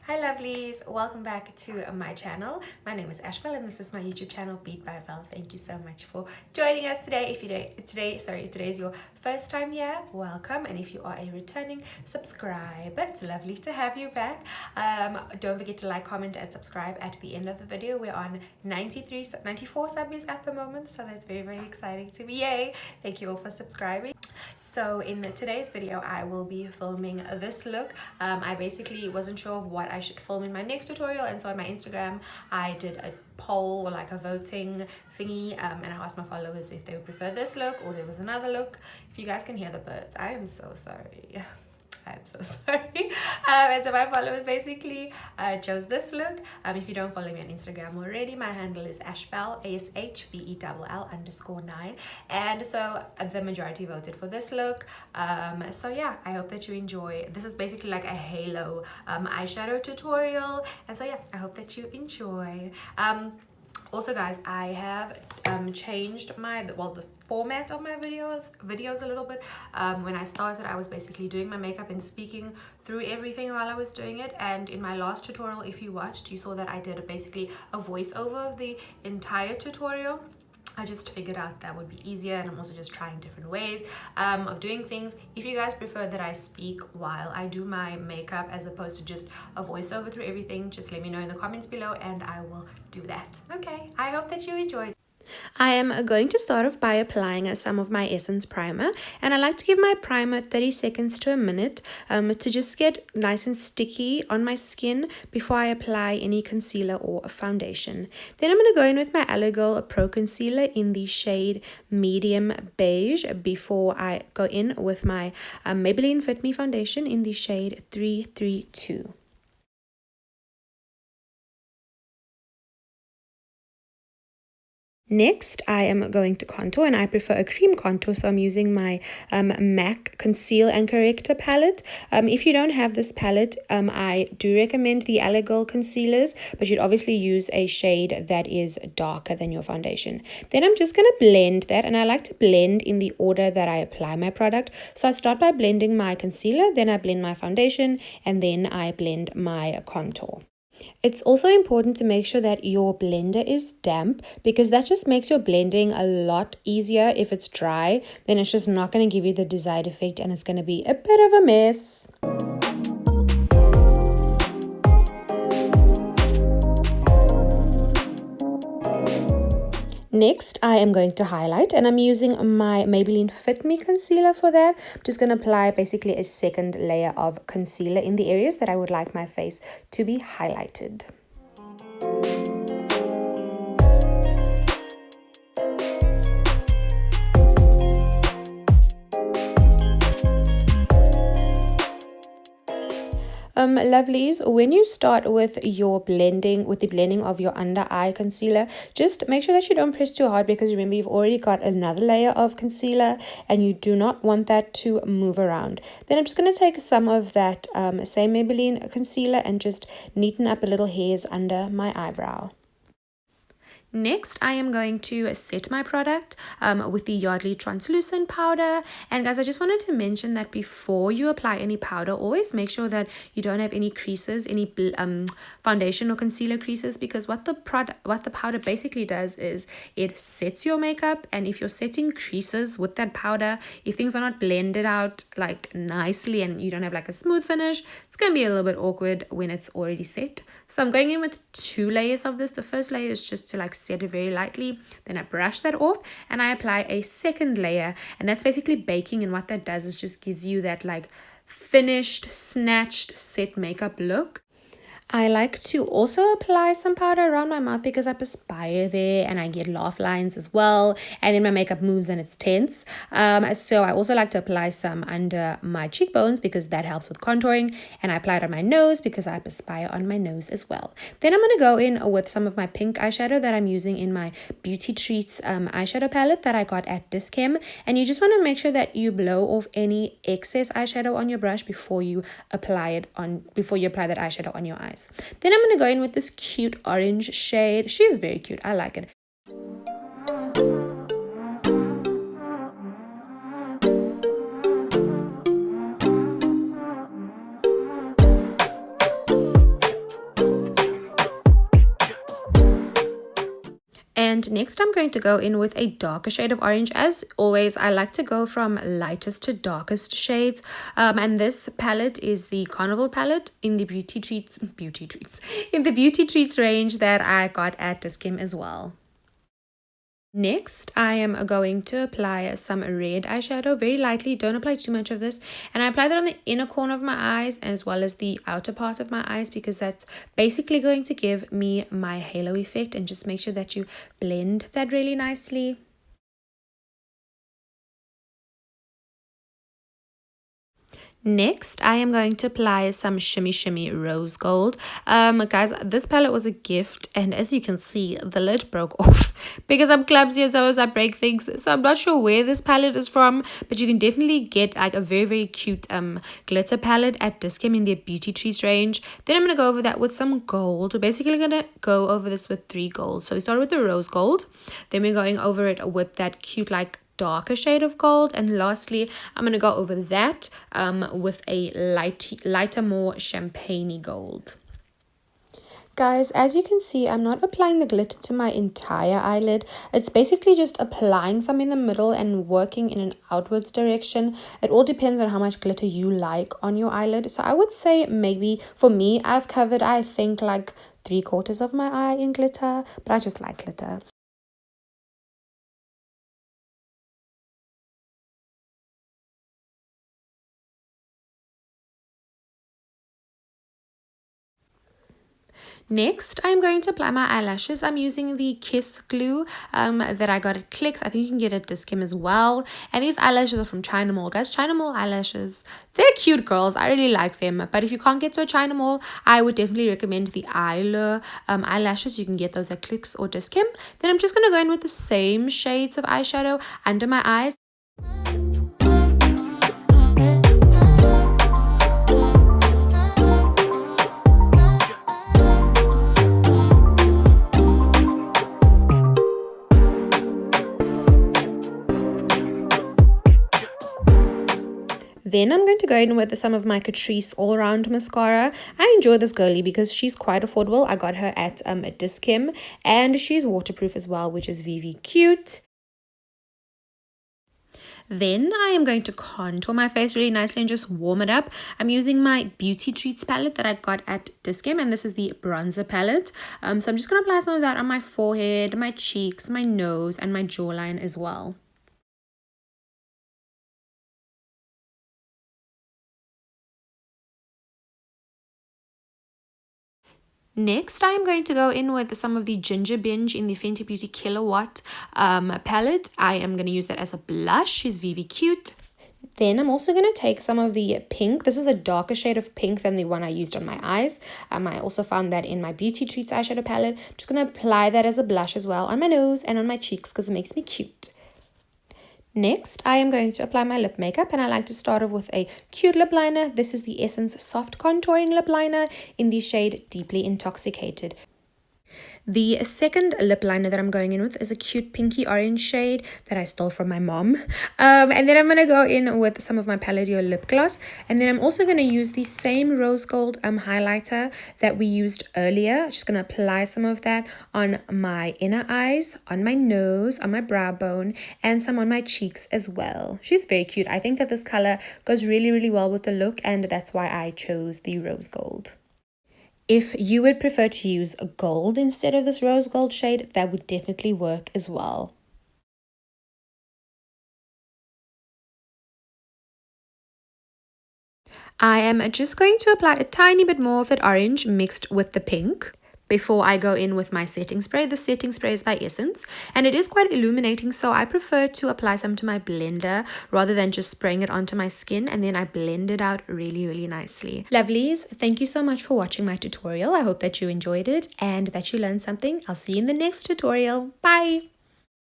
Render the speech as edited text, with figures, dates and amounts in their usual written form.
Hi lovelies, welcome back to my channel. My name is Ashbel and this is my YouTube channel Beat by Val. Thank you so much for joining us today. If today is your first time here, welcome, and if you are a returning subscriber, it's lovely to have you back. Don't forget to like, comment and subscribe at the end of the video. We're on 94 subbies at the moment, so that's very exciting to me. Yay! Thank you all for subscribing. So in today's video I will be filming this look. I basically wasn't sure of what I should film in my next tutorial, and so on my Instagram I did a poll or like a voting thingy, and I asked my followers if they would prefer this look or there was another look. If you guys can hear the birds, I am so sorry. I'm so sorry. And so my followers basically chose this look. If you don't follow me on Instagram already, my handle is Ashbell, ASHBELL_9. And so the majority voted for this look. So yeah, I hope that you enjoy. This is basically like a halo eyeshadow tutorial. And so yeah, I hope that you enjoy. Also guys, I have changed the format of my videos a little bit. When I started, I was basically doing my makeup and speaking through everything while I was doing it, and in my last tutorial, if you watched, you saw that I did basically a voiceover of the entire tutorial. I just figured out that would be easier, and I'm also just trying different ways of doing things. If you guys prefer that I speak while I do my makeup as opposed to just a voiceover through everything, just let me know in the comments below and I will do that. Okay, I hope that you enjoyed. I am going to start off by applying some of my Essence primer, and I like to give my primer 30 seconds to a minute to just get nice and sticky on my skin before I apply any concealer or foundation. Then I'm going to go in with my Eyeshadow Pro Concealer in the shade Medium Beige before I go in with my Maybelline Fit Me foundation in the shade 332. Next, I am going to contour, and I prefer a cream contour, so I'm using my MAC Conceal and Corrector palette. If you don't have this palette, I do recommend the Eyeshadow concealers, but you'd obviously use a shade that is darker than your foundation. Then I'm just going to blend that, and I like to blend in the order that I apply my product. So I start by blending my concealer, then I blend my foundation, and then I blend my contour. It's also important to make sure that your blender is damp, because that just makes your blending a lot easier. If it's dry, then it's just not going to give you the desired effect and it's going to be a bit of a mess. Next, I am going to highlight, and I'm using my Maybelline Fit Me concealer for that. I'm just going to apply basically a second layer of concealer in the areas that I would like my face to be highlighted. Lovelies, when you start with your blending, with the blending of your under eye concealer, just make sure that you don't press too hard, because remember, you've already got another layer of concealer and you do not want that to move around. Then I'm just going to take some of that same Maybelline concealer and just neaten up the little hairs under my eyebrow. Next, I am going to set my product with the Yardley translucent powder. And guys, I just wanted to mention that before you apply any powder, always make sure that you don't have any creases, any foundation or concealer creases, because what the powder basically does is it sets your makeup. And if you're setting creases with that powder, if things are not blended out like nicely and you don't have like a smooth finish, it's going to be a little bit awkward when it's already set. So I'm going in with 2 layers of this. The first layer is just to like set it very lightly, then I brush that off and I apply a second layer, and that's basically baking, and what that does is just gives you that like finished, snatched, set makeup look. I like to also apply some powder around my mouth because I perspire there and I get laugh lines as well, and then my makeup moves and it's tense. So I also like to apply some under my cheekbones because that helps with contouring, and I apply it on my nose because I perspire on my nose as well. Then I'm going to go in with some of my pink eyeshadow that I'm using in my Beauty Treats eyeshadow palette that I got at Dischem, and you just want to make sure that you blow off any excess eyeshadow on your brush before you apply that eyeshadow on your eyes. Then I'm going to go in with this cute orange shade. She is very cute. I like it. And next I'm going to go in with a darker shade of orange. As always, I like to go from lightest to darkest shades. And this palette is the Carnival palette in the Beauty Treats in the Beauty Treats range that I got at Discount as well. Next, I am going to apply some red eyeshadow very lightly. Don't apply too much of this. And I apply that on the inner corner of my eyes as well as the outer part of my eyes, because that's basically going to give me my halo effect. And just make sure that you blend that really nicely. Next, I am going to apply some Shimmy Shimmy Rose Gold. Guys, this palette was a gift, and as you can see, the lid broke off because I'm clumsy as always. I break things, so I'm not sure where this palette is from, but you can definitely get like a very cute glitter palette at Discount in their Beauty Treats range. Then I'm going to go over that with some gold. We're basically going to go over this with 3 golds. So we started with the rose gold, then we're going over it with that cute like darker shade of gold, and lastly I'm going to go over that with a lighter, more champagne-y gold. Guys, as you can see, I'm not applying the glitter to my entire eyelid. It's basically just applying some in the middle and working in an outwards direction. It all depends on how much glitter you like on your eyelid. So I would say maybe for me, I've covered, I think, like 3/4 of my eye in glitter, but I just like glitter. Next, I'm going to apply my eyelashes. I'm using the Kiss glue that I got at Clicks. I think you can get it at Discount as well. And these eyelashes are from China Mall. Guys, China Mall eyelashes, they're cute girls. I really like them. But if you can't get to a China Mall, I would definitely recommend the Eyelure eyelashes. You can get those at Clicks or Discount. Then I'm just going to go in with the same shades of eyeshadow under my eyes. Then I'm going to go in with some of my Catrice all-round mascara. I enjoy this girly because she's quite affordable. I got her at a Discount, and she's waterproof as well, which is VV cute. Then I am going to contour my face really nicely and just warm it up. I'm using my Beauty Treats palette that I got at Discount, and this is the bronzer palette. So I'm just going to apply some of that on my forehead, my cheeks, my nose, and my jawline as well. Next, I am going to go in with some of the Ginger Binge in the Fenty Beauty Kilowatt palette. I am going to use that as a blush. She's VV cute. Then I'm also going to take some of the pink. This is a darker shade of pink than the one I used on my eyes. I also found that in my Beauty Treats eyeshadow palette. I'm just going to apply that as a blush as well on my nose and on my cheeks because it makes me cute. Next, I am going to apply my lip makeup, and I like to start off with a cute lip liner. This is the Essence Soft Contouring Lip Liner in the shade Deeply Intoxicated. The second lip liner that I'm going in with is a cute pinky orange shade that I stole from my mom. And then I'm going to go in with some of my Palladio lip gloss. And then I'm also going to use the same rose gold highlighter that we used earlier. I'm just going to apply some of that on my inner eyes, on my nose, on my brow bone, and some on my cheeks as well. She's very cute. I think that this color goes really well with the look, and that's why I chose the rose gold. If you would prefer to use gold instead of this rose gold shade, that would definitely work as well. I am just going to apply a tiny bit more of that orange mixed with the pink before I go in with my setting spray. The setting spray is by Essence, and it is quite illuminating, so I prefer to apply some to my blender rather than just spraying it onto my skin, and then I blend it out really nicely. Lovelies, thank you so much for watching my tutorial. I hope that you enjoyed it and that you learned something. I'll see you in the next tutorial. Bye!